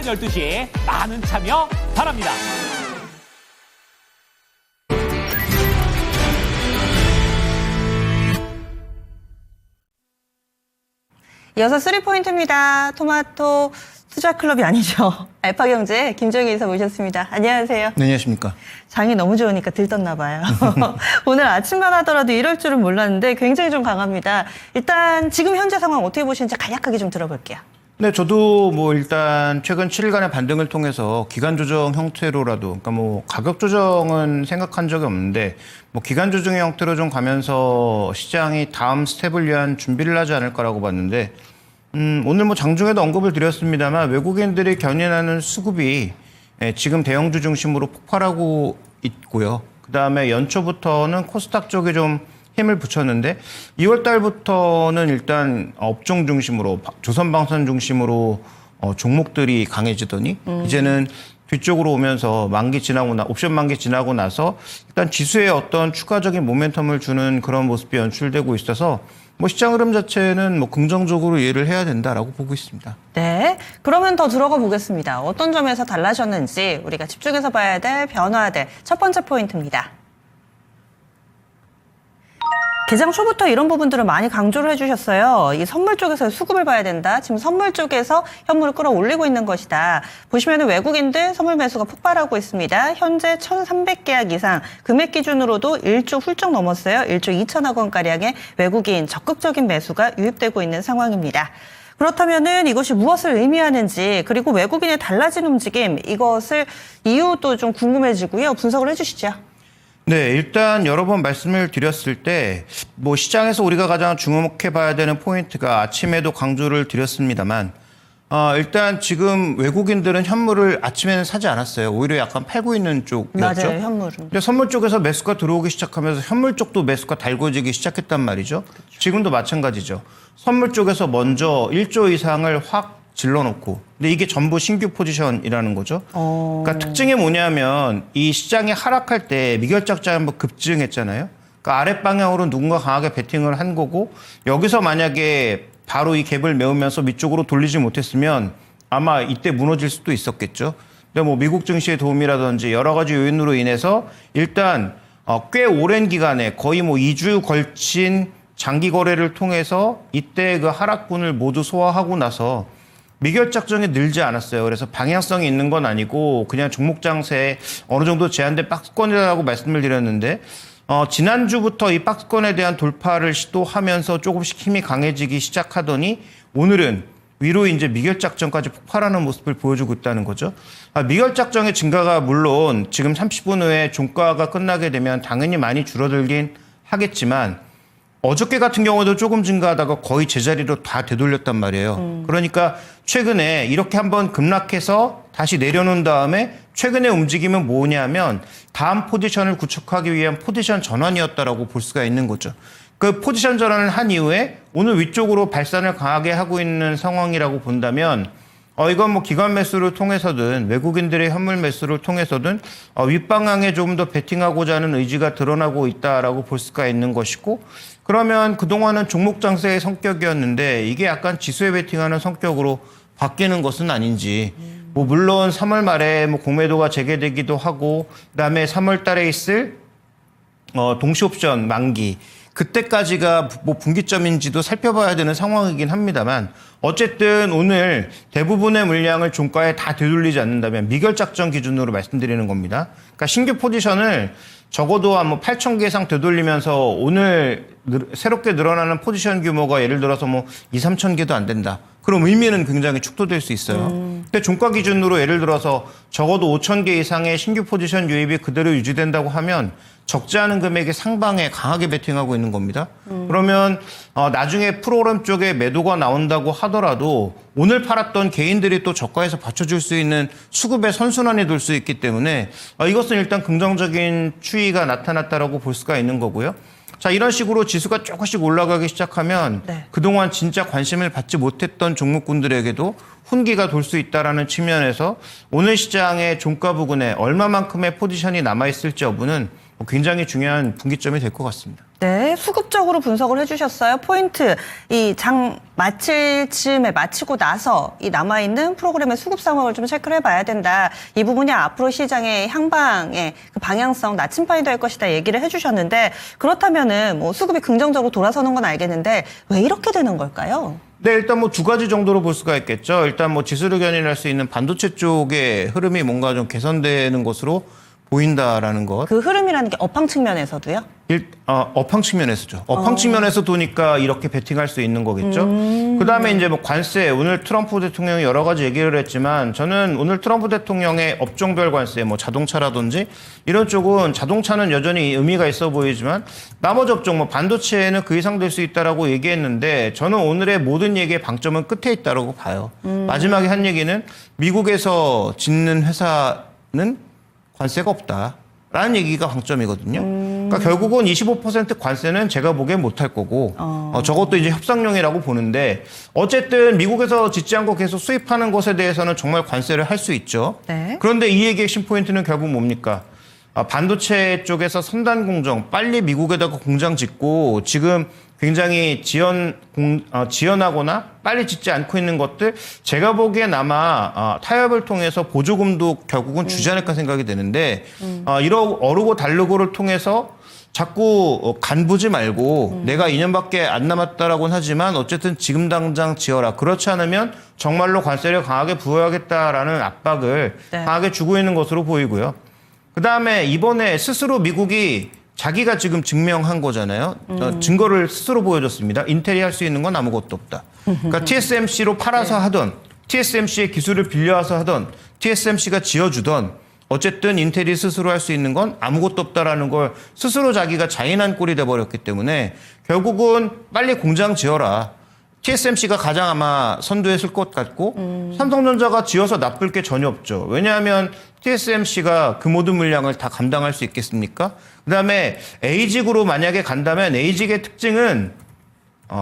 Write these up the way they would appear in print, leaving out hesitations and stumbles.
12시 많은 참여 바랍니다. 이어서 3포인트입니다. 토마토 투자클럽이 아니죠. 알파경제 김정희 이사 모셨습니다. 안녕하세요. 네, 안녕하십니까. 장이 너무 좋으니까 들떴나 봐요. 오늘 아침만 하더라도 이럴 줄은 몰랐는데 굉장히 좀 강합니다. 일단 지금 현재 상황 어떻게 보시는지 간략하게 좀 들어볼게요. 네, 저도 뭐 일단 최근 7일간의 반등을 통해서 기간 조정 형태로라도, 그러니까 뭐 가격 조정은 생각한 적이 없는데 뭐 기간 조정의 형태로 좀 가면서 시장이 다음 스텝을 위한 준비를 하지 않을까라고 봤는데, 오늘 뭐 장중에도 언급을 드렸습니다만 외국인들이 견인하는 수급이 지금 대형주 중심으로 폭발하고 있고요. 그 다음에 연초부터는 코스닥 쪽에 좀 힘을 붙였는데 2월 달부터는 일단 업종 중심으로 조선방산 중심으로 종목들이 강해지더니 이제는 뒤쪽으로 오면서 만기 지나고 옵션 만기 지나고 나서 일단 지수에 어떤 추가적인 모멘텀을 주는 그런 모습이 연출되고 있어서 뭐 시장 흐름 자체는 뭐 긍정적으로 이해를 해야 된다라고 보고 있습니다. 네, 그러면 더 들어가 보겠습니다. 어떤 점에서 달라졌는지 우리가 집중해서 봐야 될 변화될 첫 번째 포인트입니다. 개장 초부터 이런 부분들을 많이 강조를 해주셨어요. 이 선물 쪽에서 수급을 봐야 된다. 지금 선물 쪽에서 현물을 끌어올리고 있는 것이다. 보시면 외국인들 선물 매수가 폭발하고 있습니다. 현재 1,300계약 이상, 금액 기준으로도 1조 훌쩍 넘었어요. 1조 2천억 원가량의 외국인 적극적인 매수가 유입되고 있는 상황입니다. 그렇다면은 이것이 무엇을 의미하는지, 그리고 외국인의 달라진 움직임, 이것을 이유도 좀 궁금해지고요. 분석을 해주시죠. 네, 일단 여러 번 말씀을 드렸을 때 뭐 시장에서 우리가 가장 주목해 봐야 되는 포인트가 아침에도 강조를 드렸습니다만 일단 지금 외국인들은 현물을 아침에는 사지 않았어요. 오히려 약간 팔고 있는 쪽이었죠. 맞아요, 현물은. 근데 선물 쪽에서 매수가 들어오기 시작하면서 현물 쪽도 매수가 달궈지기 시작했단 말이죠. 그렇죠. 지금도 마찬가지죠. 선물 쪽에서 먼저 1조 이상을 확 질러놓고, 근데 이게 전부 신규 포지션이라는 거죠. 그러니까 특징이 뭐냐면 이 시장이 하락할 때 미결작자가 한번 급증했잖아요. 그러니까 아랫 방향으로 누군가 강하게 베팅을 한 거고, 여기서 만약에 바로 이 갭을 메우면서 위쪽으로 돌리지 못했으면 아마 이때 무너질 수도 있었겠죠. 근데 뭐 미국 증시의 도움이라든지 여러 가지 요인으로 인해서 일단 꽤 오랜 기간에 거의 뭐 2주 걸친 장기 거래를 통해서 이때 그 하락분을 모두 소화하고 나서 미결작정이 늘지 않았어요. 그래서 방향성이 있는 건 아니고 그냥 종목 장세에 어느 정도 제한된 박스권이라고 말씀을 드렸는데, 지난주부터 이 박스권에 대한 돌파를 시도하면서 조금씩 힘이 강해지기 시작하더니 오늘은 위로 이제 미결작정까지 폭발하는 모습을 보여주고 있다는 거죠. 미결작정의 증가가 물론 지금 30분 후에 종가가 끝나게 되면 당연히 많이 줄어들긴 하겠지만, 어저께 같은 경우도 조금 증가하다가 거의 제자리로 다 되돌렸단 말이에요. 그러니까 최근에 이렇게 한번 급락해서 다시 내려놓은 다음에 최근의 움직임은 뭐냐면 다음 포지션을 구축하기 위한 포지션 전환이었다라고 볼 수가 있는 거죠. 그 포지션 전환을 한 이후에 오늘 위쪽으로 발산을 강하게 하고 있는 상황이라고 본다면 이건 뭐 기관 매수를 통해서든 외국인들의 현물 매수를 통해서든 윗방향에 조금 더 베팅하고자 하는 의지가 드러나고 있다라고 볼 수가 있는 것이고, 그러면 그동안은 종목 장세의 성격이었는데 이게 약간 지수에 베팅하는 성격으로 바뀌는 것은 아닌지. 뭐 물론 3월 말에 뭐 공매도가 재개되기도 하고, 그다음에 3월 달에 있을 동시 옵션 만기, 그때까지가 뭐 분기점인지도 살펴봐야 되는 상황이긴 합니다만, 어쨌든 오늘 대부분의 물량을 종가에 다 되돌리지 않는다면 미결작정 기준으로 말씀드리는 겁니다. 그러니까 신규 포지션을 적어도 한 뭐 8,000개 이상 되돌리면서 오늘 새롭게 늘어나는 포지션 규모가 예를 들어서 뭐 2, 3,000개도 안 된다. 그럼 의미는 굉장히 축소될 수 있어요. 근데 종가 기준으로 예를 들어서 적어도 5,000개 이상의 신규 포지션 유입이 그대로 유지된다고 하면 적지 않은 금액의 상방에 강하게 베팅하고 있는 겁니다. 그러면 나중에 프로그램 쪽에 매도가 나온다고 하더라도 오늘 팔았던 개인들이 또 저가에서 받쳐줄 수 있는 수급의 선순환이 돌 수 있기 때문에 이것은 일단 긍정적인 추이가 나타났다라고 볼 수가 있는 거고요. 자, 이런 식으로 지수가 조금씩 올라가기 시작하면 그동안 진짜 관심을 받지 못했던 종목군들에게도 훈기가 돌 수 있다는 측면에서 오늘 시장의 종가 부근에 얼마만큼의 포지션이 남아있을지 여부는 굉장히 중요한 분기점이 될 것 같습니다. 네, 수급적으로 분석을 해주셨어요. 포인트, 이 장 마칠 즈음에 마치고 나서 이 남아있는 프로그램의 수급 상황을 좀 체크를 해봐야 된다. 이 부분이 앞으로 시장의 향방의 그 방향성 나침반이 될 것이다 얘기를 해주셨는데 그렇다면은 뭐 수급이 긍정적으로 돌아서는 건 알겠는데 왜 이렇게 되는 걸까요? 네, 일단 뭐 두 가지 정도로 볼 수가 있겠죠. 일단 뭐 지수를 견인할 수 있는 반도체 쪽의 흐름이 뭔가 좀 개선되는 것으로 보인다라는 것. 그 흐름이라는 게 업황 측면에서도요? 업황 측면에서죠. 업황 측면에서 도니까 이렇게 베팅할 수 있는 거겠죠. 그다음에 이제 뭐 관세, 오늘 트럼프 대통령이 여러 가지 얘기를 했지만 저는 오늘 트럼프 대통령의 업종별 관세, 뭐 자동차라든지 이런 쪽은 자동차는 여전히 의미가 있어 보이지만 나머지 업종, 뭐 반도체는 그 이상 될 수 있다라고 얘기했는데 저는 오늘의 모든 얘기의 방점은 끝에 있다라고 봐요. 마지막에 한 얘기는 미국에서 짓는 회사는 관세가 없다라는 얘기가 방점이거든요. 그러니까 결국은 25% 관세는 제가 보기엔 못할 거고 저것도 이제 협상용이라고 보는데 어쨌든 미국에서 짓지 않고 계속 수입하는 것에 대해서는 정말 관세를 할 수 있죠. 네. 그런데 이 얘기의 핵심 포인트는 결국 뭡니까? 반도체 쪽에서 선단 공정 빨리 미국에다가 공장 짓고 지금 굉장히 지연하거나 빨리 짓지 않고 있는 것들 제가 보기엔 아마 타협을 통해서 보조금도 결국은 주지 않을까 생각이 되는데 이런 어르고 달르고를 통해서 자꾸 간보지 말고 내가 2년밖에 안 남았다라고는 하지만 어쨌든 지금 당장 지어라. 그렇지 않으면 정말로 관세를 강하게 부여하겠다라는 압박을 네. 강하게 주고 있는 것으로 보이고요. 그다음에 이번에 스스로 미국이 자기가 지금 증명한 거잖아요. 증거를 스스로 보여줬습니다. 인텔이 할 수 있는 건 아무것도 없다. 그러니까 TSMC로 팔아서 하던 TSMC의 기술을 빌려와서 하던 TSMC가 지어주던 어쨌든 인텔이 스스로 할 수 있는 건 아무것도 없다라는 걸 스스로 자기가 자인한 꼴이 돼버렸기 때문에 결국은 빨리 공장 지어라. TSMC가 가장 아마 선두에 설 것 같고 삼성전자가 지어서 나쁠 게 전혀 없죠. 왜냐하면 TSMC가 그 모든 물량을 다 감당할 수 있겠습니까? 그다음에 에이직으로 만약에 간다면 에이직의 특징은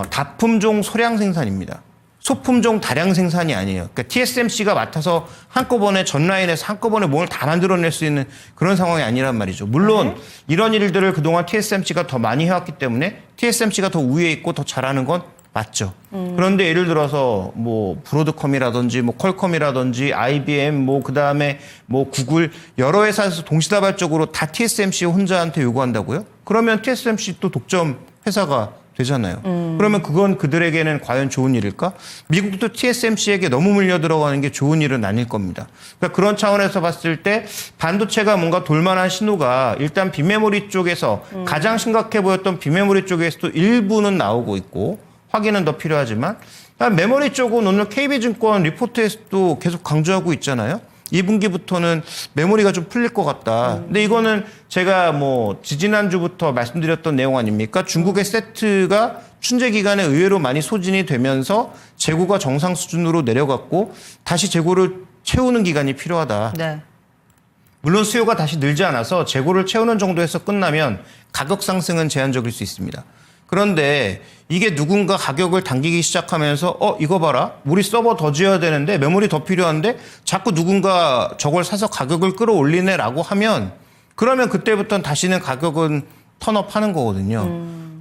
다품종 소량 생산입니다. 소품종 다량 생산이 아니에요. 그러니까 TSMC가 맡아서 한꺼번에 전 라인에서 한꺼번에 뭔을 다 만들어낼 수 있는 그런 상황이 아니란 말이죠. 물론 이런 일들을 그동안 TSMC가 더 많이 해왔기 때문에 TSMC가 더 우위에 있고 더 잘하는 건 맞죠. 그런데 예를 들어서 뭐 브로드컴이라든지 뭐 퀄컴이라든지 IBM 뭐 그다음에 뭐 구글 여러 회사에서 동시다발적으로 다 TSMC 혼자한테 요구한다고요? 그러면 TSMC 또 독점 회사가 되잖아요. 그러면 그건 그들에게는 과연 좋은 일일까? 미국도 TSMC에게 너무 물려 들어가는 게 좋은 일은 아닐 겁니다. 그러니까 그런 차원에서 봤을 때 반도체가 뭔가 돌만한 신호가 일단 빅메모리 쪽에서 가장 심각해 보였던 빅메모리 쪽에서도 일부는 나오고 있고 확인은 더 필요하지만 메모리 쪽은 오늘 KB증권 리포트에서도 계속 강조하고 있잖아요. 2분기부터는 메모리가 좀 풀릴 것 같다. 근데 이거는 제가 뭐 지지난주부터 말씀드렸던 내용 아닙니까? 중국의 세트가 춘제 기간에 의외로 많이 소진이 되면서 재고가 정상 수준으로 내려갔고 다시 재고를 채우는 기간이 필요하다. 네. 물론 수요가 다시 늘지 않아서 재고를 채우는 정도에서 끝나면 가격 상승은 제한적일 수 있습니다. 그런데 이게 누군가 가격을 당기기 시작하면서 이거 봐라. 우리 서버 더 지어야 되는데 메모리 더 필요한데 자꾸 누군가 저걸 사서 가격을 끌어올리네라고 하면 그러면 그때부터는 다시는 가격은 턴업하는 거거든요.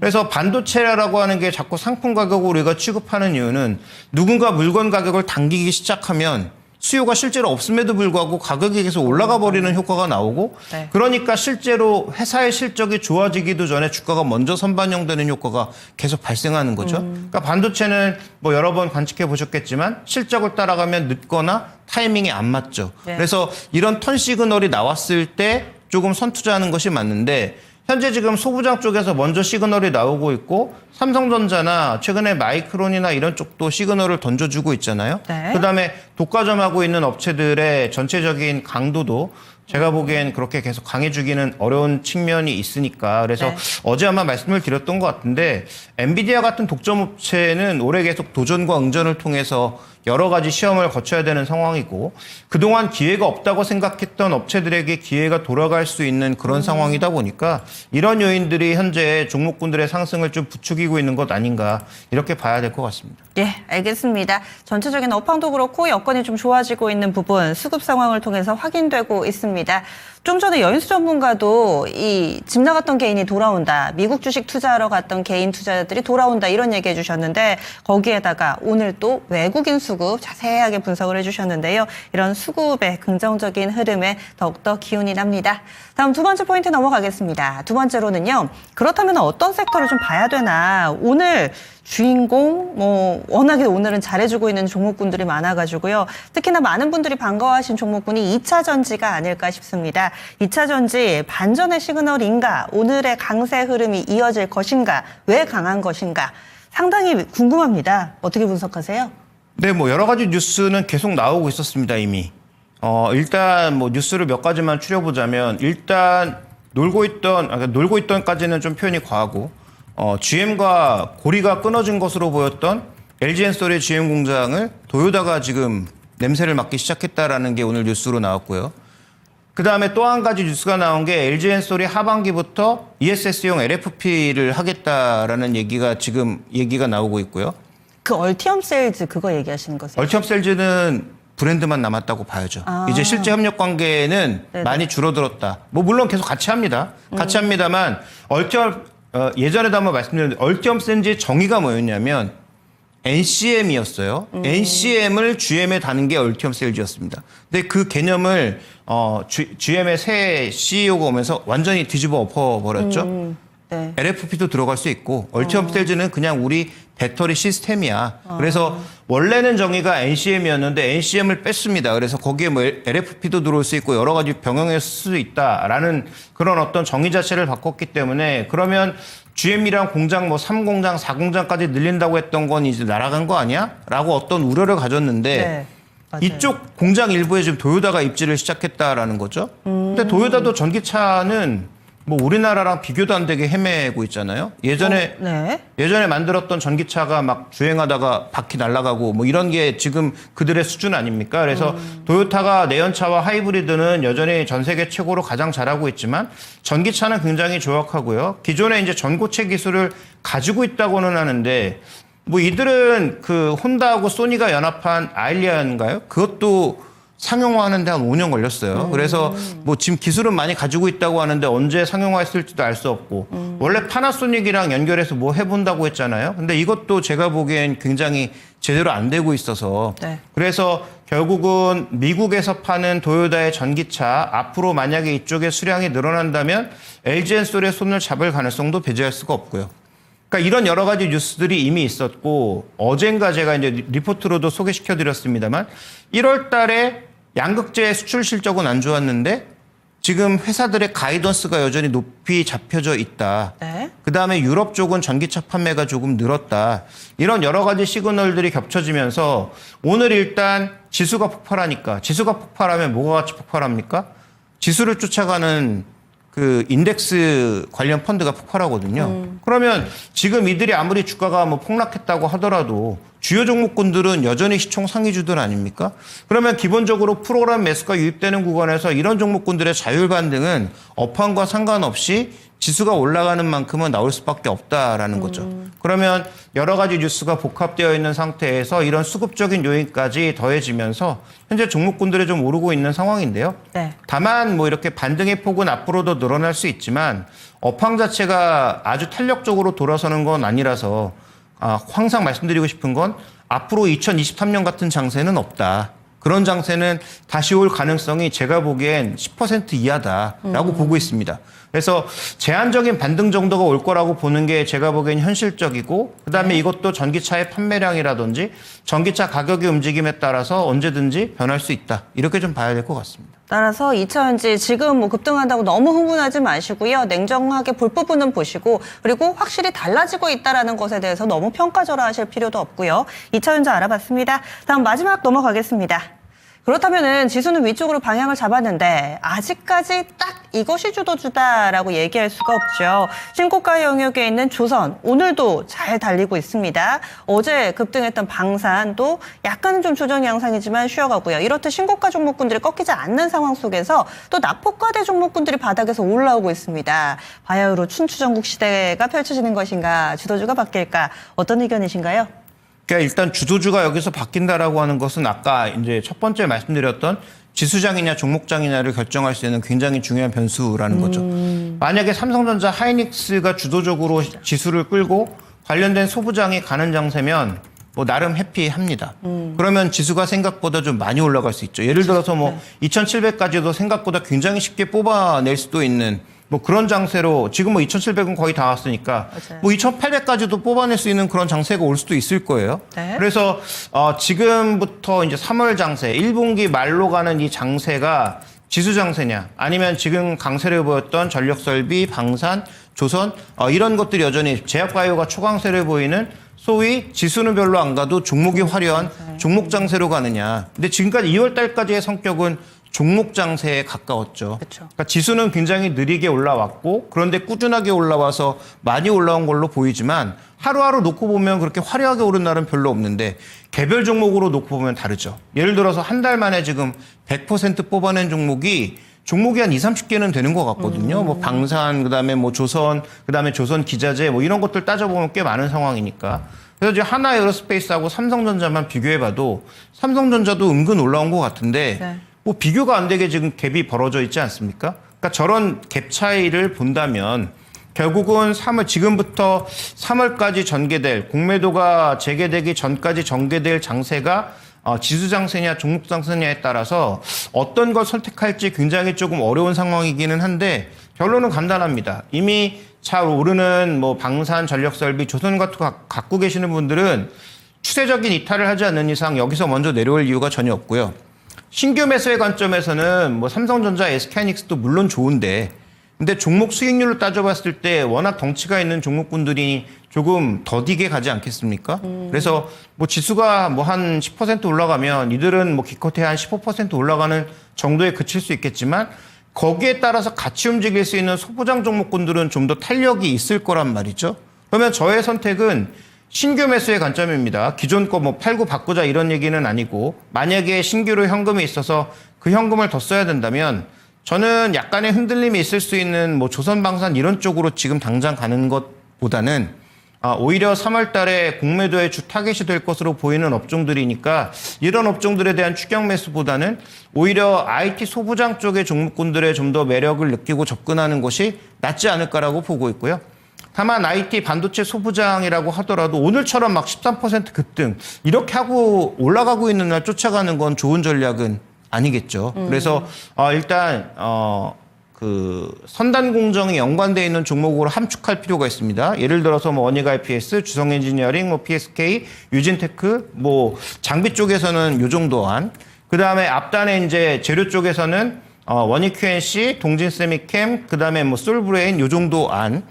그래서 반도체라고 하는 게 자꾸 상품 가격으로 우리가 취급하는 이유는 누군가 물건 가격을 당기기 시작하면 수요가 실제로 없음에도 불구하고 가격이 계속 올라가 버리는 효과가 나오고 네. 그러니까 실제로 회사의 실적이 좋아지기도 전에 주가가 먼저 선반영되는 효과가 계속 발생하는 거죠. 그러니까 반도체는 뭐 여러 번 관측해 보셨겠지만 실적을 따라가면 늦거나 타이밍이 안 맞죠. 네. 그래서 이런 턴 시그널이 나왔을 때 조금 선투자하는 것이 맞는데 현재 지금 소부장 쪽에서 먼저 시그널이 나오고 있고 삼성전자나 최근에 마이크론이나 이런 쪽도 시그널을 던져주고 있잖아요. 네. 그다음에 독과점하고 있는 업체들의 전체적인 강도도 제가 보기엔 그렇게 계속 강해주기는 어려운 측면이 있으니까 그래서 네. 어제 아마 말씀을 드렸던 것 같은데 엔비디아 같은 독점 업체는 올해 계속 도전과 응전을 통해서 여러 가지 시험을 거쳐야 되는 상황이고 그동안 기회가 없다고 생각했던 업체들에게 기회가 돌아갈 수 있는 그런 상황이다 보니까 이런 요인들이 현재 종목군들의 상승을 좀 부추기고 있는 것 아닌가 이렇게 봐야 될 것 같습니다. 예, 알겠습니다. 전체적인 업황도 그렇고 여건이 좀 좋아지고 있는 부분 수급 상황을 통해서 확인되고 있습니다. 좀 전에 여인수 전문가도 이 집 나갔던 개인이 돌아온다. 미국 주식 투자하러 갔던 개인 투자자들이 돌아온다. 이런 얘기 해주셨는데 거기에다가 오늘 또 외국인 수급 자세하게 분석을 해주셨는데요. 이런 수급의 긍정적인 흐름에 더욱더 기운이 납니다. 다음 두 번째 포인트 넘어가겠습니다. 두 번째로는요. 그렇다면 어떤 섹터를 좀 봐야 되나. 오늘 주인공 워낙에 오늘은 잘해주고 있는 종목군들이 많아가지고요. 특히나 많은 분들이 반가워하신 종목군이 2차 전지가 아닐까 싶습니다. 2차 전지 반전의 시그널인가? 오늘의 강세 흐름이 이어질 것인가? 왜 강한 것인가? 상당히 궁금합니다. 어떻게 분석하세요? 네, 뭐 여러 가지 뉴스는 계속 나오고 있었습니다, 이미. 일단 뭐 뉴스를 몇 가지만 추려보자면 일단 놀고 있던까지는 좀 표현이 과하고 GM과 고리가 끊어진 것으로 보였던 LG엔솔의 GM 공장을 도요다가 지금 냄새를 맡기 시작했다라는 게 오늘 뉴스로 나왔고요. 그 다음에 또 한 가지 뉴스가 나온 게 LG엔솔이 하반기부터 ESS용 LFP를 하겠다라는 얘기가 나오고 있고요. 그 얼티엄 세일즈 그거 얘기하시는 거세요? 얼티엄 셀즈는 브랜드만 남았다고 봐야죠. 이제 실제 협력 관계는 네네. 많이 줄어들었다. 뭐 물론 계속 같이 합니다. 같이 합니다만 예전에도 한번 말씀드렸는데 얼티엄 셀즈의 정의가 뭐였냐면 NCM이었어요. NCM을 GM에 다는 게 얼티엄 셀즈였습니다. 근데 그 개념을 GM의 새 CEO가 오면서 완전히 뒤집어 엎어버렸죠. 네. LFP도 들어갈 수 있고 얼티엄 셀즈는 그냥 우리 배터리 시스템이야. 그래서 원래는 정의가 NCM이었는데 NCM을 뺐습니다. 그래서 거기에 뭐 LFP도 들어올 수 있고 여러 가지 병행할 수 있다라는 그런 어떤 정의 자체를 바꿨기 때문에 그러면 GM이랑 공장 뭐 3공장, 4공장까지 늘린다고 했던 건 이제 날아간 거 아니야? 라고 어떤 우려를 가졌는데 네, 맞아요. 이쪽 공장 일부에 지금 도요다가 입지를 시작했다라는 거죠. 근데 도요다도 전기차는 뭐 우리나라랑 비교도 안 되게 헤매고 있잖아요. 예전에 만들었던 전기차가 막 주행하다가 바퀴 날아가고 뭐 이런 게 지금 그들의 수준 아닙니까? 그래서 도요타가 내연차와 하이브리드는 여전히 전 세계 최고로 가장 잘하고 있지만 전기차는 굉장히 조악하고요. 기존에 이제 전고체 기술을 가지고 있다고는 하는데 뭐 이들은 그 혼다하고 소니가 연합한 아일리아인가요? 그것도 상용화하는데 한 5년 걸렸어요. 그래서 뭐 지금 기술은 많이 가지고 있다고 하는데 언제 상용화했을지도 알 수 없고 원래 파나소닉이랑 연결해서 뭐 해본다고 했잖아요. 근데 이것도 제가 보기엔 굉장히 제대로 안 되고 있어서 네. 그래서 결국은 미국에서 파는 도요다의 전기차 앞으로 만약에 이쪽에 수량이 늘어난다면 LG엔솔의 손을 잡을 가능성도 배제할 수가 없고요. 그러니까 이런 여러 가지 뉴스들이 이미 있었고 어젠가 제가 이제 리포트로도 소개시켜드렸습니다만 1월 달에 양극재 수출 실적은 안 좋았는데 지금 회사들의 가이던스가 여전히 높이 잡혀져 있다. 네. 그다음에 유럽 쪽은 전기차 판매가 조금 늘었다. 이런 여러 가지 시그널들이 겹쳐지면서 오늘 일단 지수가 폭발하니까 지수가 폭발하면 뭐가 같이 폭발합니까? 지수를 쫓아가는 그 인덱스 관련 펀드가 폭발하거든요. 그러면 지금 이들이 아무리 주가가 뭐 폭락했다고 하더라도 주요 종목군들은 여전히 시총 상위주들 아닙니까? 그러면 기본적으로 프로그램 매수가 유입되는 구간에서 이런 종목군들의 자율 반등은 업황과 상관없이 지수가 올라가는 만큼은 나올 수밖에 없다라는 거죠. 그러면 여러 가지 뉴스가 복합되어 있는 상태에서 이런 수급적인 요인까지 더해지면서 현재 종목군들이 좀 오르고 있는 상황인데요. 네. 다만 뭐 이렇게 반등의 폭은 앞으로도 늘어날 수 있지만 업황 자체가 아주 탄력적으로 돌아서는 건 아니라서 항상 말씀드리고 싶은 건 앞으로 2023년 같은 장세는 없다. 그런 장세는 다시 올 가능성이 제가 보기엔 10% 이하다라고 보고 있습니다. 그래서 제한적인 반등 정도가 올 거라고 보는 게 제가 보기엔 현실적이고 그다음에 이것도 전기차의 판매량이라든지 전기차 가격의 움직임에 따라서 언제든지 변할 수 있다. 이렇게 좀 봐야 될 것 같습니다. 따라서 2차 전지 지금 뭐 급등한다고 너무 흥분하지 마시고요. 냉정하게 볼 부분은 보시고 그리고 확실히 달라지고 있다는 것에 대해서 너무 평가절하하실 필요도 없고요. 2차 전지 알아봤습니다. 다음 마지막 넘어가겠습니다. 그렇다면은 지수는 위쪽으로 방향을 잡았는데 아직까지 딱 이것이 주도주다라고 얘기할 수가 없죠. 신고가 영역에 있는 조선 오늘도 잘 달리고 있습니다. 어제 급등했던 방산도 약간은 좀 조정 양상이지만 쉬어가고요. 이렇듯 신고가 종목군들이 꺾이지 않는 상황 속에서 또 낙폭과대 종목군들이 바닥에서 올라오고 있습니다. 바야흐로 춘추전국 시대가 펼쳐지는 것인가 주도주가 바뀔까 어떤 의견이신가요? 그러니까 일단 주도주가 여기서 바뀐다라고 하는 것은 아까 이제 첫 번째 말씀드렸던 지수장이냐 종목장이냐를 결정할 수 있는 굉장히 중요한 변수라는 거죠. 만약에 삼성전자, 하이닉스가 주도적으로 지수를 끌고 관련된 소부장이 가는 장세면 뭐 나름 해피합니다. 그러면 지수가 생각보다 좀 많이 올라갈 수 있죠. 예를 들어서 뭐 2,700까지도 생각보다 굉장히 쉽게 뽑아낼 수도 있는 뭐 그런 장세로 지금 뭐 2,700은 거의 다 왔으니까 맞아요. 뭐 2,800까지도 뽑아낼 수 있는 그런 장세가 올 수도 있을 거예요. 네. 그래서 지금부터 이제 3월 장세, 1분기 말로 가는 이 장세가 지수 장세냐 아니면 지금 강세를 보였던 전력설비, 방산, 조선 이런 것들이 여전히 제약바이오가 초강세를 보이는 소위 지수는 별로 안 가도 종목이 화려한 종목 장세로 가느냐. 근데 지금까지 2월 달까지의 성격은 종목 장세에 가까웠죠. 그쵸. 그러니까 지수는 굉장히 느리게 올라왔고 그런데 꾸준하게 올라와서 많이 올라온 걸로 보이지만 하루하루 놓고 보면 그렇게 화려하게 오른 날은 별로 없는데 개별 종목으로 놓고 보면 다르죠. 예를 들어서 한 달 만에 지금 100% 뽑아낸 종목이 한 20, 30개는 되는 것 같거든요. 뭐 방산, 그다음에 뭐 조선, 그다음에 조선 기자재 뭐 이런 것들 따져보면 꽤 많은 상황이니까. 그래서 이제 하나 에어로스페이스하고 삼성전자만 비교해봐도 삼성전자도 은근 올라온 것 같은데 네. 뭐 비교가 안 되게 지금 갭이 벌어져 있지 않습니까? 그러니까 저런 갭 차이를 본다면 결국은 지금부터 3월까지 전개될 공매도가 재개되기 전까지 전개될 장세가 지수 장세냐 종목 장세냐에 따라서 어떤 걸 선택할지 굉장히 조금 어려운 상황이기는 한데 결론은 간단합니다. 이미 잘 오르는 뭐 방산, 전력설비, 조선 같은 거 갖고 계시는 분들은 추세적인 이탈을 하지 않는 이상 여기서 먼저 내려올 이유가 전혀 없고요. 신규 매수의 관점에서는 뭐 삼성전자, SK하이닉스도 물론 좋은데 근데 종목 수익률을 따져봤을 때 워낙 덩치가 있는 종목군들이 조금 더디게 가지 않겠습니까? 그래서 뭐 지수가 뭐 한 10% 올라가면 이들은 뭐 기껏해야 한 15% 올라가는 정도에 그칠 수 있겠지만 거기에 따라서 같이 움직일 수 있는 소부장 종목군들은 좀 더 탄력이 있을 거란 말이죠. 그러면 저의 선택은 신규 매수의 관점입니다. 기존 거 뭐 팔고 바꾸자 이런 얘기는 아니고 만약에 신규로 현금이 있어서 그 현금을 더 써야 된다면 저는 약간의 흔들림이 있을 수 있는 뭐 조선방산 이런 쪽으로 지금 당장 가는 것보다는 오히려 3월 달에 공매도의 주 타겟이 될 것으로 보이는 업종들이니까 이런 업종들에 대한 추격 매수보다는 오히려 IT 소부장 쪽의 종목군들의 좀 더 매력을 느끼고 접근하는 것이 낫지 않을까라고 보고 있고요. 다만 IT 반도체 소부장이라고 하더라도 오늘처럼 막 13% 급등 이렇게 하고 올라가고 있는 날 쫓아가는 건 좋은 전략은 아니겠죠. 그래서 일단 그 선단 공정이 연관되어 있는 종목으로 함축할 필요가 있습니다. 예를 들어서 뭐 원익 IPS, 주성 엔지니어링, 뭐 PSK, 유진테크, 뭐 장비 쪽에서는 요 정도 한. 그 다음에 앞단에 이제 재료 쪽에서는 원익 QNC, 동진 세미캠, 그 다음에 뭐 솔브레인 요 정도 안,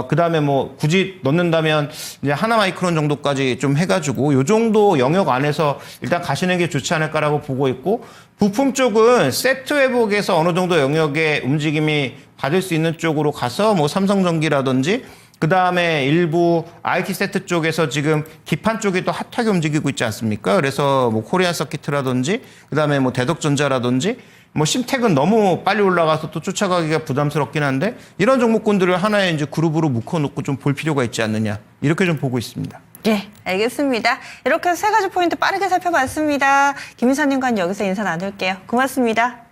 그 다음에 뭐 굳이 넣는다면 이제 하나마이크론 정도까지 좀 해가지고 요 정도 영역 안에서 일단 가시는 게 좋지 않을까라고 보고 있고 부품 쪽은 세트 회복에서 어느 정도 영역의 움직임이 받을 수 있는 쪽으로 가서 뭐 삼성전기라든지 그 다음에 일부 IT 세트 쪽에서 지금 기판 쪽이 또 핫하게 움직이고 있지 않습니까? 그래서 뭐 코리안 서키트라든지 그 다음에 뭐 대덕전자라든지 뭐 심택은 너무 빨리 올라가서 또 쫓아가기가 부담스럽긴 한데 이런 종목군들을 하나의 이제 그룹으로 묶어놓고 좀 볼 필요가 있지 않느냐 이렇게 좀 보고 있습니다. 네, 알겠습니다. 이렇게 세 가지 포인트 빠르게 살펴봤습니다. 김 이사님과는 여기서 인사 나눌게요. 고맙습니다.